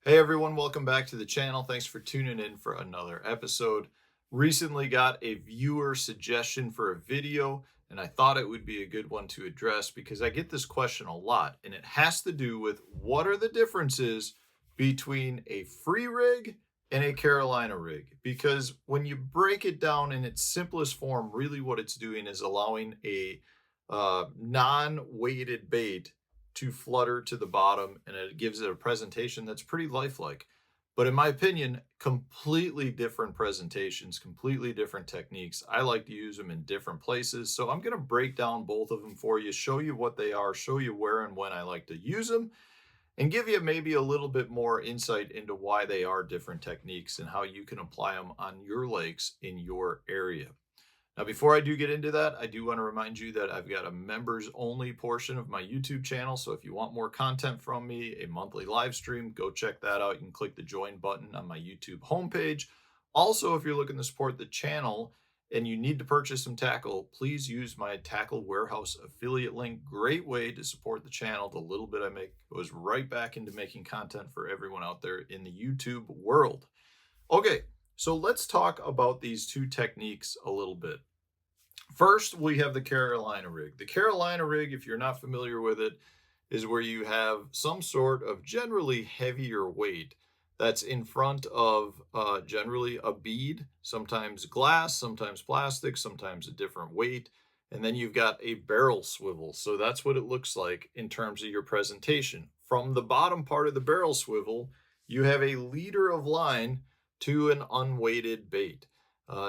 Hey everyone, welcome back to the channel. Thanks for tuning in for another episode. Recently got a viewer suggestion for a video, and I thought it would be a good one to address because I get this question a lot, and it has to do with what are the differences between a free rig and a Carolina rig? Because when you break it down in its simplest form, really what it's doing is allowing a non-weighted bait to flutter to the bottom, and it gives it a presentation that's pretty lifelike. But in my opinion, completely different presentations, completely different techniques. I like to use them in different places. So I'm going to break down both of them for you, show you what they are, show you where and when I like to use them, and give you maybe a little bit more insight into why they are different techniques and how you can apply them on your lakes in your area. Now, before I do get into that, I do want to remind you that I've got a members only portion of my YouTube channel. So if you want more content from me, a monthly live stream, go check that out. You can click the join button on my YouTube homepage. Also, if you're looking to support the channel and you need to purchase some tackle, please use my Tackle Warehouse affiliate link. Great way to support the channel. The little bit I make goes right back into making content for everyone out there in the YouTube world. Okay. So let's talk about these two techniques a little bit. First, we have the Carolina rig. The Carolina rig, if you're not familiar with it, is where you have some sort of generally heavier weight that's in front of generally a bead, sometimes glass, sometimes plastic, sometimes a different weight. And then you've got a barrel swivel. So that's what it looks like in terms of your presentation. From the bottom part of the barrel swivel, you have a leader of line to an unweighted bait.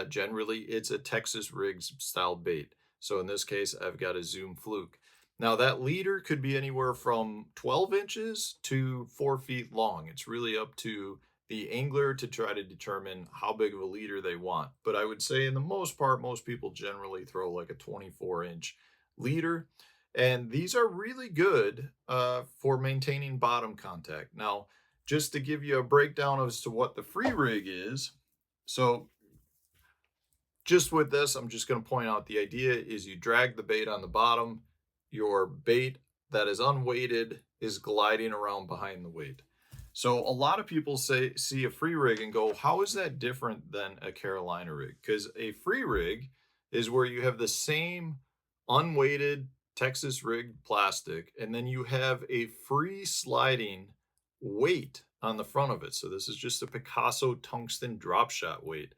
Generally, it's a Texas rigs style bait. So in this case, I've got a Zoom Fluke. Now that leader could be anywhere from 12 inches to 4 feet long. It's really up to the angler to try to determine how big of a leader they want. But I would say in the most part, most people generally throw like a 24-inch leader. And these are really good for maintaining bottom contact. Now, just to give you a breakdown as to what the free rig is. So just with this, I'm just going to point out the idea is you drag the bait on the bottom. Your bait that is unweighted is gliding around behind the weight. So a lot of people see a free rig and go, how is that different than a Carolina rig? Because a free rig is where you have the same unweighted Texas rig plastic, and then you have a free sliding weight on the front of it. So this is just a Picasso tungsten drop shot weight,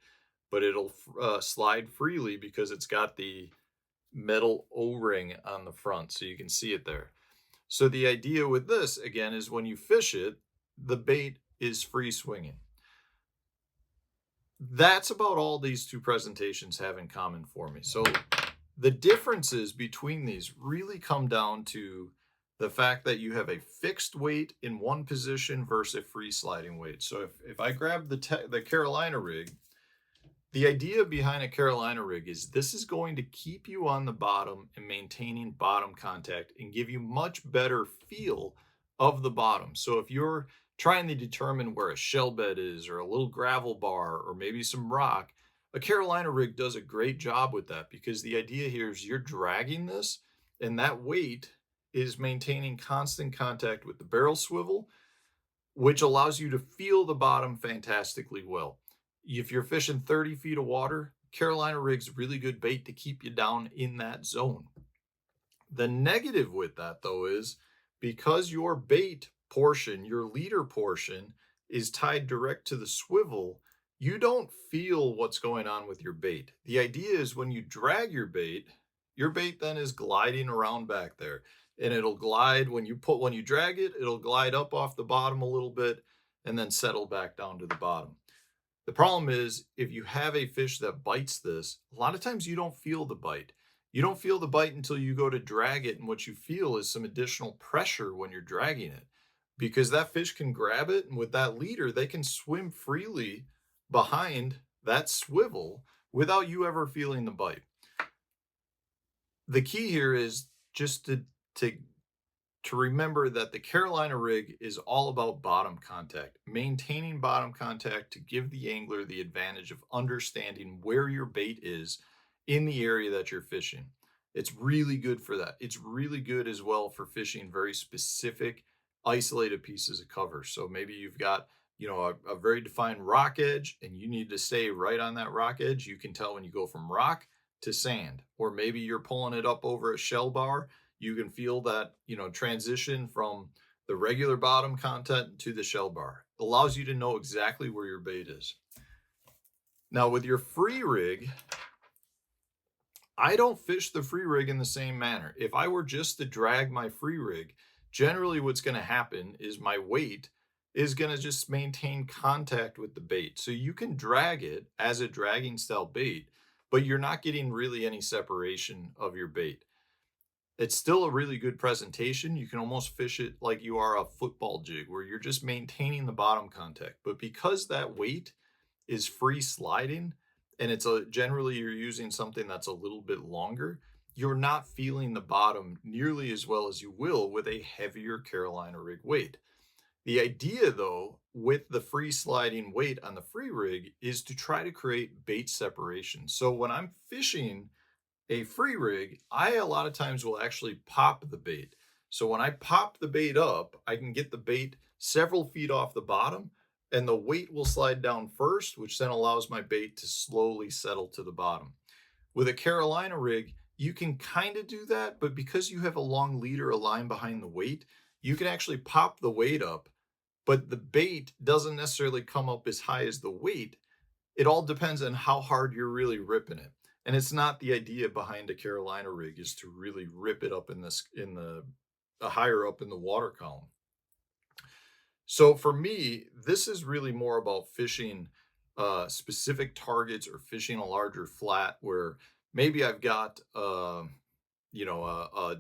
but it'll slide freely because it's got the metal O-ring on the front, so you can see it there. So the idea with this, again, is when you fish it, the bait is free swinging. That's about all these two presentations have in common for me. So the differences between these really come down to the fact that you have a fixed weight in one position versus a free sliding weight. So if I grab the Carolina rig, the idea behind a Carolina rig is this is going to keep you on the bottom and maintaining bottom contact and give you much better feel of the bottom. So if you're trying to determine where a shell bed is or a little gravel bar or maybe some rock, a Carolina rig does a great job with that because the idea here is you're dragging this and that weight is maintaining constant contact with the barrel swivel, which allows you to feel the bottom fantastically well. If you're fishing 30 feet of water, Carolina rig's really good bait to keep you down in that zone. The negative with that, though, is because your bait portion, your leader portion, is tied direct to the swivel, you don't feel what's going on with your bait. The idea is when you drag your bait then is gliding around back there. And it'll glide when you drag it, it'll glide up off the bottom a little bit and then settle back down to the bottom. The problem is if you have a fish that bites this, a lot of times you don't feel the bite. You don't feel the bite until you go to drag it, and what you feel is some additional pressure when you're dragging it because that fish can grab it, and with that leader, they can swim freely behind that swivel without you ever feeling the bite. The key here is just to remember that the Carolina rig is all about bottom contact, maintaining bottom contact to give the angler the advantage of understanding where your bait is in the area that you're fishing. It's really good for that. It's really good as well for fishing very specific isolated pieces of cover. So maybe you've got, a very defined rock edge and you need to stay right on that rock edge. You can tell when you go from rock to sand, or maybe you're pulling it up over a shell bar. You can feel that, transition from the regular bottom content to the shell bar. It allows you to know exactly where your bait is. Now with your free rig, I don't fish the free rig in the same manner. If I were just to drag my free rig, generally what's going to happen is my weight is going to just maintain contact with the bait. So you can drag it as a dragging style bait, but you're not getting really any separation of your bait. It's still a really good presentation. You can almost fish it like you are a football jig where you're just maintaining the bottom contact. But because that weight is free sliding, and generally you're using something that's a little bit longer, you're not feeling the bottom nearly as well as you will with a heavier Carolina rig weight. The idea though, with the free sliding weight on the free rig is to try to create bait separation. So when I'm fishing a free rig, I a lot of times will actually pop the bait. So when I pop the bait up, I can get the bait several feet off the bottom and the weight will slide down first, which then allows my bait to slowly settle to the bottom. With a Carolina rig, you can kind of do that, but because you have a long lead or a line behind the weight, you can actually pop the weight up, but the bait doesn't necessarily come up as high as the weight. It all depends on how hard you're really ripping it. And it's not the idea behind a Carolina rig is to really rip it up in the higher up in the water column. So for me, this is really more about fishing specific targets or fishing a larger flat where maybe I've got a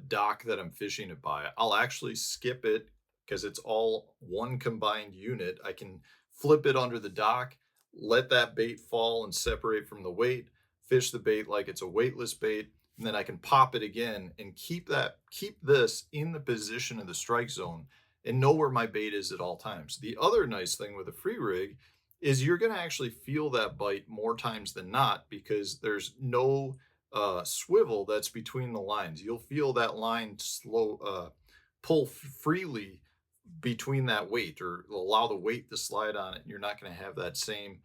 dock that I'm fishing it by. I'll actually skip it because it's all one combined unit. I can flip it under the dock, let that bait fall and separate from the weight, fish the bait like it's a weightless bait, and then I can pop it again and keep this in the position of the strike zone and know where my bait is at all times. The other nice thing with a free rig is you're going to actually feel that bite more times than not because there's no swivel that's between the lines. You'll feel that line pull freely between that weight or allow the weight to slide on it. You're not going to have that same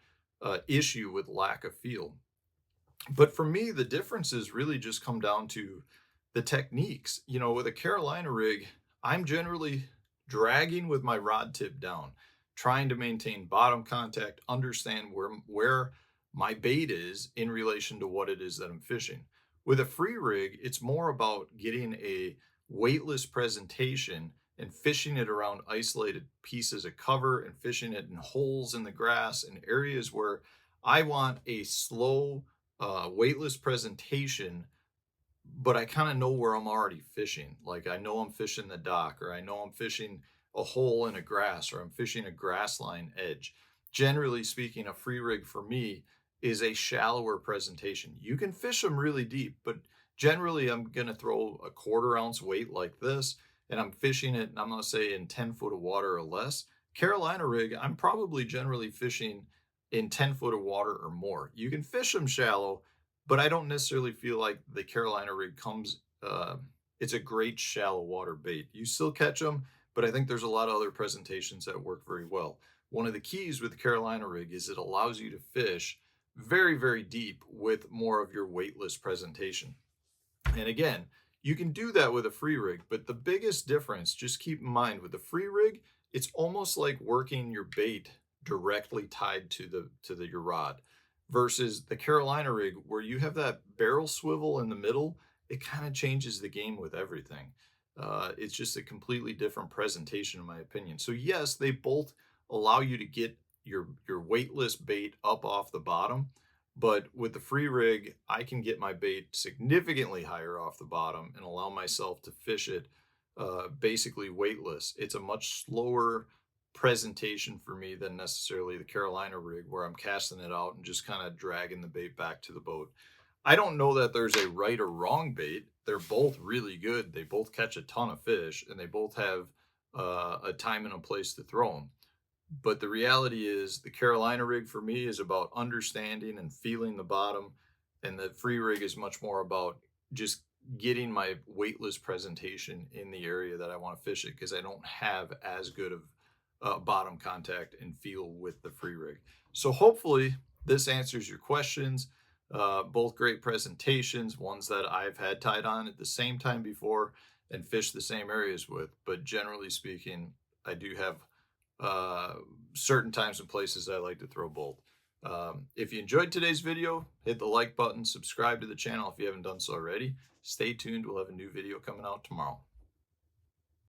issue with lack of feel. But for me, the differences really just come down to the techniques. With a Carolina rig, I'm generally dragging with my rod tip down, trying to maintain bottom contact, understand where my bait is in relation to what it is that I'm fishing. With a free rig, it's more about getting a weightless presentation and fishing it around isolated pieces of cover and fishing it in holes in the grass and areas where I want a slow, weightless presentation, but I kind of know where I'm already fishing. Like I know I'm fishing the dock, or I know I'm fishing a hole in a grass, or I'm fishing a grass line edge. Generally speaking, a free rig for me is a shallower presentation. You can fish them really deep, but generally I'm going to throw a 1/4 ounce weight like this, and I'm fishing it, and I'm going to say in 10 foot of water or less. Carolina rig, I'm probably generally fishing in 10 foot of water or more. You can fish them shallow, but I don't necessarily feel like the Carolina rig it's a great shallow water bait. You still catch them, but I think there's a lot of other presentations that work very well. One of the keys with the Carolina rig is it allows you to fish very, very deep with more of your weightless presentation. And again, you can do that with a free rig, but the biggest difference, just keep in mind with the free rig, it's almost like working your bait directly tied to your rod versus the Carolina rig where you have that barrel swivel in the middle. It kind of changes the game with everything. It's just a completely different presentation in my opinion. So yes, they both allow you to get your weightless bait up off the bottom, but with the free rig, I can get my bait significantly higher off the bottom and allow myself to fish it basically weightless. It's a much slower presentation for me than necessarily the Carolina rig where I'm casting it out and just kind of dragging the bait back to the boat. I don't know that there's a right or wrong bait. They're both really good. They both catch a ton of fish and they both have a time and a place to throw them. But the reality is the Carolina rig for me is about understanding and feeling the bottom, and the free rig is much more about just getting my weightless presentation in the area that I want to fish it, because I don't have as good of bottom contact and feel with the free rig. So hopefully this answers your questions. Both great presentations, ones that I've had tied on at the same time before and fished the same areas with. But generally speaking, I do have certain times and places I like to throw both. If you enjoyed today's video, hit the like button, subscribe to the channel if you haven't done so already. Stay tuned, we'll have a new video coming out tomorrow.